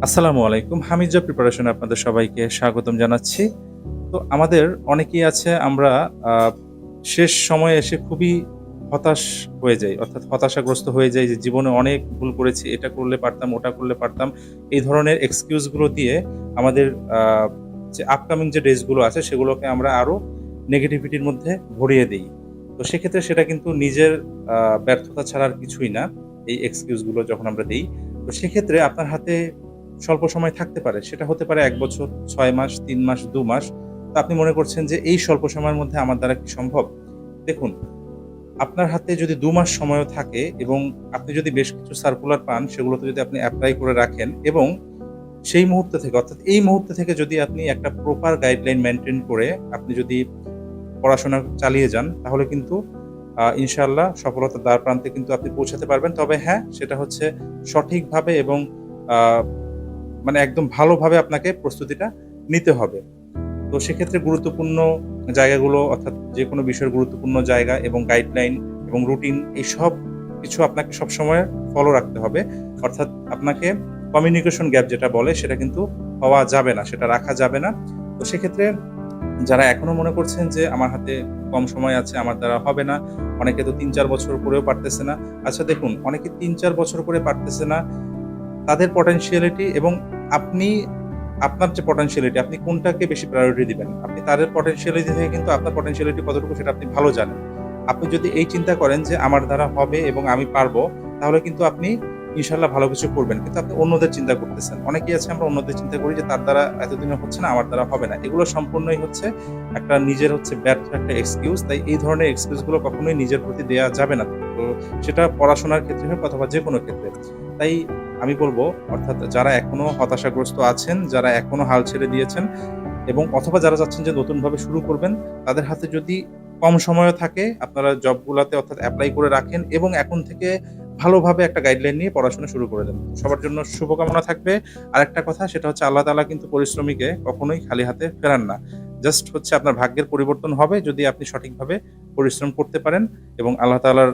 আসসালামু আলাইকুম। হামিদ জব প্রিপারেশনে আপনাদের সবাইকে স্বাগতম জানাচ্ছি। তো আমাদের অনেকেই আছে আমরা আ শেষ সময়ে এসে খুবই হতাশ হয়ে যাই। অর্থাৎ হতাশাগ্রস্ত হয়ে যাই যে জীবনে অনেক ভুল করেছি। এটা করলে পারতাম, ওটা করলে পারতাম। এই ধরনের এক্সকিউজ গুলো দিয়ে আমাদের আ যে আপকামিং যে ডেজ গুলো আছে সেগুলোকে আমরা আরো নেগেটিভিটির মধ্যে ভরিয়ে দেই। তো সেক্ষেত্রে সেটা কিন্তু নিজের আ ব্যর্থতা ছাড়া আর কিছুই না। এই এক্সকিউজ গুলো যখন আমরা দেই। তো সেক্ষেত্রে আপনার হাতে স্বল্প সময় থাকতে পারে। সেটা হতে পারে ১ বছর, ৬ মাস, ৩ মাস, ২ মাস। তো আপনি মনে করছেন যে এই স্বল্প সময়ের মধ্যে আমার দ্বারা কি সম্ভব? দেখুন, আপনার হাতে যদি ২ মাস সময়ও থাকে এবং আপনি যদি বেশ কিছু সার্কুলার পান, সেগুলোতে যদি আপনি এপ্লাই করে রাখেন এবং সেই মুহূর্ত থেকে অর্থাৎ এই মুহূর্ত থেকে যদি আপনি একটা প্রপার গাইডলাইন মেইনটেইন করে আপনি যদি পড়াশোনা চালিয়ে যান, তাহলে কিন্তু ইনশাআল্লাহ সফলতার দ্বারপ্রান্তে কিন্তু আপনি পৌঁছাতে পারবেন। তবে হ্যাঁ, সেটা হচ্ছে সঠিকভাবে এবং আ মানে একদম ভালোভাবে আপনাকে প্রস্তুতিটা নিতে হবে। তো সেক্ষেত্রে গুরুত্বপূর্ণ জায়গাগুলো অর্থাৎ যেকোনো বিষয়ের গুরুত্বপূর্ণ জায়গা এবং গাইডলাইন এবং রুটিন এই সব কিছু আপনাকে সবসময় ফলো রাখতে হবে। অর্থাৎ আপনাকে কমিউনিকেশন গ্যাপ যেটা বলে সেটা কিন্তু হওয়া যাবে না, সেটা রাখা যাবে না। তো সেক্ষেত্রে যারা এখনো মনে করছেন যে আমার হাতে কম সময় আছে, আমার দ্বারা হবে না, অনেকে তো ৩-৪ বছর করেও পারতেছে না। আচ্ছা দেখুন, অনেকে ৩-৪ বছর করে পারতেছে না তাদের পটেনশিয়ালিটি এবং আপনি আপনার যে পটেনশিয়ালিটি আপনি কোনটাকে বেশি প্রায়োরিটি দিবেন? আপনি তাদের পটেনশিয়ালিটি থেকে কিন্তু আপনার পটেনশিয়ালিটি কতটুকু সেটা আপনি ভালো জানেন। আপনি যদি এই চিন্তা করেন যে আমার দ্বারা হবে এবং আমি পারবো, তাহলে কিন্তু আপনি ইনশাআল্লাহ ভালো কিছু করবেন। কিন্তু আপনি অন্যদের চিন্তা করতেছেন। অনেকেই আছে আমরা অন্যদের চিন্তা করি যে তার দ্বারা এতদিনে হচ্ছে না, আমার দ্বারা হবে না। এগুলো সম্পূর্ণই হচ্ছে একটা নিজের হচ্ছে ব্যর্থ একটা এক্সকিউজ। তাই এই ধরনের এক্সকিউজ গুলো কখনোই নিজের প্রতি দেয়া যাবে না। তো সেটা পড়াশোনার ক্ষেত্রে হোক অথবা যেকোনো ক্ষেত্রে। তাই আমি বলব অর্থাৎ যারা এখনো হতাশাগ্রস্ত আছেন, যারা এখনো হাল ছেড়ে দিয়েছেন এবং অথবা যারা চাচ্ছেন যে নতুনভাবে শুরু করবেন, তাদের হাতে যদি কম সময়ও থাকে আপনারা জবগুলাতে অর্থাৎ এপ্লাই করে রাখেন এবং এখন থেকে ভালোভাবে একটা গাইডলাইন নিয়ে পড়াশোনা শুরু করে দেন। সবার জন্য শুভকামনা থাকবে। আরেকটা কথা সেটা হচ্ছে আল্লাহ তাআলা কিন্তু পরিশ্রমীকে কখনোই খালি হাতে ফেরান না। জাস্ট হচ্ছে আপনার ভাগ্যের পরিবর্তন হবে যদি আপনি সঠিকভাবে পরিশ্রম করতে পারেন এবং আল্লাহ তাআলার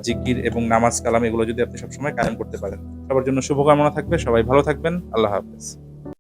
জিকির এবং নামাজ কালাম এগুলো যদি আপনি সবসময় কায়েম করতে পারেন। সবার জন্য শুভকামনা থাকবে। সবাই ভালো থাকবেন। আল্লাহ হাফেজ।